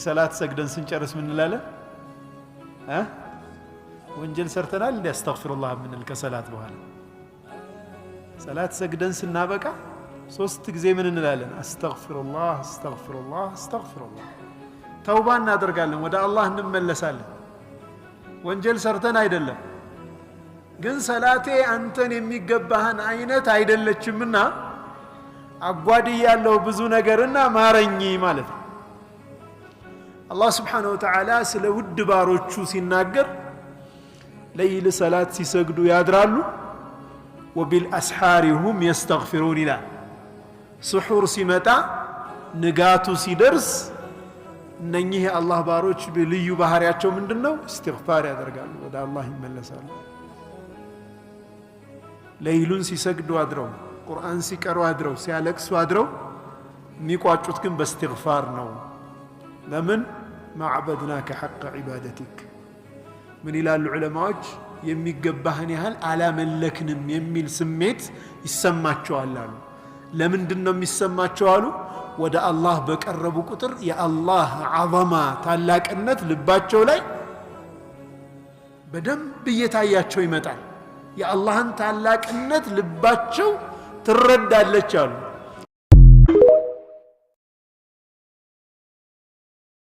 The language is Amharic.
ሰላት ሰግደን ስንጨርስ ምን እንላለን? ወንጀል ሰርተናል እንዴ? አስተግፊሩላህ ምንል ከሰላት በኋላ ሰላት ሰግደን ስናበቃ ሶስት ጊዜ ምን እንላለን? አስተግፊሩላህ አስተግፊሩላህ አስተግፊሩላህ። ተውባ እናደርጋለን፣ ወደ አላህ እንመለሳለን። ወንጀል ሰርተን አይደለም፣ ግን ሰላቴ አንተን የሚገባህን አይነት አይደለችምና አጓድያለሁ ብዙ ነገርና ማረኝ ማለት ነው። አላህ ስብሓነሁ ወተዓላ ስለ ውድ ባሮቹ ሲናገር ለይል ሰላት ሲሰግዱ ያድራሉ፣ ወቢልአስሓሪ ሁም የስተግፊሩን ይላል። ስሑር ሲመጣ ንጋቱ ሲደርስ እነኚህ የአላህ ባሮች ልዩ ባህሪያቸው ምንድነው? እስትግፋር ያደርጋሉ፣ ወደ አላህ ይመለሳሉ። ለይሉን ሲሰግዱ አድረው ቁርአን ሲቀሩ አድረው ሲያለቅሱ አድረው የሚቋጩት ግን በእስትግፋር ነው። ለምን? ማዕበድናከ ሐቀ ዒባደቲክ። ምን ይላሉ ዑለማዎች? የሚገባህን ያህል አላመለክንም የሚል ስሜት ይሰማቸዋል አሉ። ለምንድን ነው የሚሰማቸው አሉ? ወደ አላህ በቀረቡ ቁጥር የአላህ ዐዘማ ታላቅነት ልባቸው ላይ በደንብ እየታያቸው ይመጣል። የአላህን ታላቅነት ልባቸው ትረዳለች አሉ።